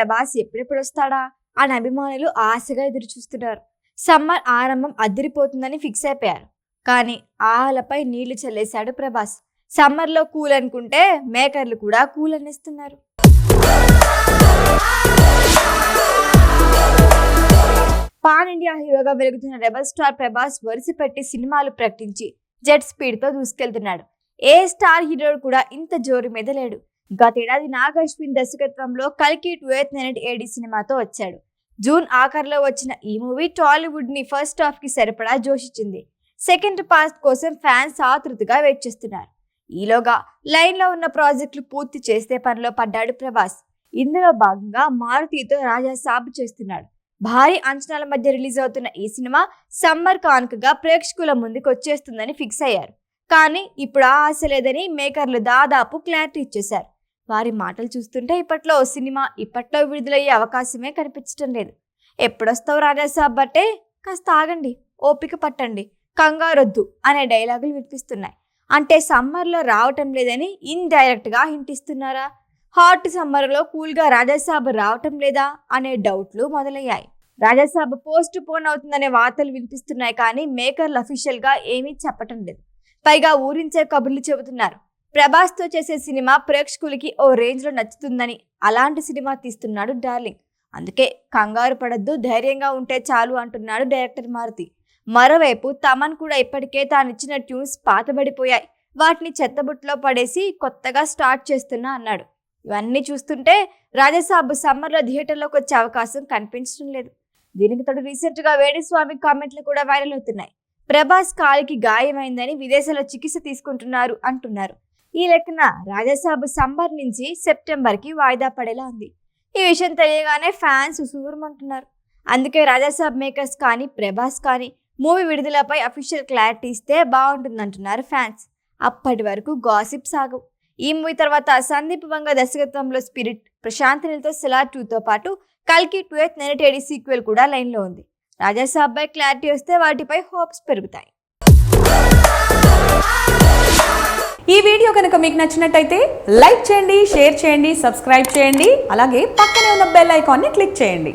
ప్రభాస్ ఎప్పుడెప్పుడు వస్తాడా అని అభిమానులు ఆశగా ఎదురు చూస్తున్నారు. సమ్మర్ ఆరంభం అదిరిపోతుందని ఫిక్స్ అయిపోయారు. కానీ ఆలపై నీళ్లు చల్లేశాడు ప్రభాస్. సమ్మర్లో కూల్ అనుకుంటే మేకర్లు కూడా కూల్ అనేస్తున్నారు. పాన్ ఇండియా హీరోగా వెలుగుతున్న రెబల్ స్టార్ ప్రభాస్ వరుస పెట్టి సినిమాలు ప్రకటించి జెట్ స్పీడ్ తో దూసుకెళ్తున్నాడు. ఏ స్టార్ హీరో కూడా ఇంత జోరు మీద లేడు. గతేడాది నాగ్ అశ్విన్ దర్శకత్వంలో కల్కి 2 AD సినిమాతో వచ్చాడు. జూన్ ఆఖరిలో వచ్చిన ఈ మూవీ టాలీవుడ్ ని ఫస్ట్ హాఫ్ కి సరిపడా జోషించింది. సెకండ్ పార్ట్ కోసం ఫ్యాన్స్ ఆతృతగా వెయిట్ చేస్తున్నారు. ఈలోగా లైన్ లో ఉన్న ప్రాజెక్టులు పూర్తి చేసే పనిలో పడ్డాడు ప్రభాస్. ఇందులో భాగంగా మారుతితో రాజాసాబ్ చేస్తున్నాడు. భారీ అంచనాల మధ్య రిలీజ్ అవుతున్న ఈ సినిమా సమ్మర్ కానుకగా ప్రేక్షకుల ముందుకు వచ్చేస్తుందని ఫిక్స్ అయ్యారు. కానీ ఇప్పుడు ఆ ఆశ లేదని మేకర్లు దాదాపు క్లారిటీ ఇచ్చేశారు. వారి మాటలు చూస్తుంటే ఇప్పట్లో విడుదలయ్యే అవకాశమే కనిపించడం లేదు. ఎప్పుడొస్తావు రాజాసాబ్ అంటే కాస్త ఆగండి, ఓపిక పట్టండి, కంగారొద్దు అనే డైలాగులు వినిపిస్తున్నాయి. అంటే సమ్మర్లో రావటం లేదని ఇండైరెక్ట్ గా హింట్ ఇస్తున్నారా? హాట్ సమ్మర్లో కూల్గా రాజాసాబ్ రావటం లేదా అనే డౌట్లు మొదలయ్యాయి. రాజాసాబ్ పోస్ట్ పోన్ అవుతుందనే వార్తలు వినిపిస్తున్నాయి. కానీ మేకర్లు అఫీషియల్ గా ఏమీ చెప్పటం లేదు. పైగా ఊరించే కబుర్లు చెబుతున్నారు. ప్రభాస్ తో చేసే సినిమా ప్రేక్షకులకి ఓ రేంజ్ లో నచ్చుతుందని, అలాంటి సినిమా తీస్తున్నాడు డార్లింగ్. అందుకే కంగారు పడద్దు, ధైర్యంగా ఉంటే చాలు అంటున్నాడు డైరెక్టర్ మారుతి. మరోవైపు తమన్ కూడా ఇప్పటికే తానిచ్చిన ట్యూన్స్ పాతబడిపోయాయి, వాటిని చెత్తబుట్టలో పడేసి కొత్తగా స్టార్ట్ చేస్తున్నా అన్నాడు. ఇవన్నీ చూస్తుంటే రాజాసాబ్ సమ్మర్లో థియేటర్లోకి వచ్చే అవకాశం కనిపించడం లేదు. దీనికి తోడు రీసెంట్ గా వేణుస్వామి కామెంట్లు కూడా వైరల్ అవుతున్నాయి. ప్రభాస్ కాలికి గాయమైందని విదేశాల్లో చికిత్స తీసుకుంటున్నారు అంటున్నారు. ఈ లెక్కన రాజాసాబ్ సమ్మర్ నుంచి సెప్టెంబర్ కి వాయిదా పడేలా ఉంది. ఈ విషయం తెలియగానే ఫ్యాన్స్ ఉసురుమంటున్నారు. అందుకే రాజాసాబ్ మేకర్స్ కానీ ప్రభాస్ కానీ మూవీ విడుదలపై అఫీషియల్ క్లారిటీ ఇస్తే బాగుంటుందంటున్నారు ఫ్యాన్స్. అప్పటి వరకు గాసిప్ సాగవు. ఈ మూవీ తర్వాత సందీప్ వంగ దర్శకత్వంలో స్పిరిట్, ప్రశాంత్ నీల్తో సెలార్ 2తో పాటు కల్కి 2 AD సీక్వెల్ కూడా లైన్లో ఉంది. రాజాసాబ్ పై క్లారిటీ వస్తే వాటిపై హోప్స్ పెరుగుతాయి. ఈ వీడియో కనుక మీకు నచ్చినట్టయితే లైక్ చేయండి, షేర్ చేయండి, సబ్స్క్రైబ్ చేయండి. అలాగే పక్కనే ఉన్న బెల్ ఐకాన్ని క్లిక్ చేయండి.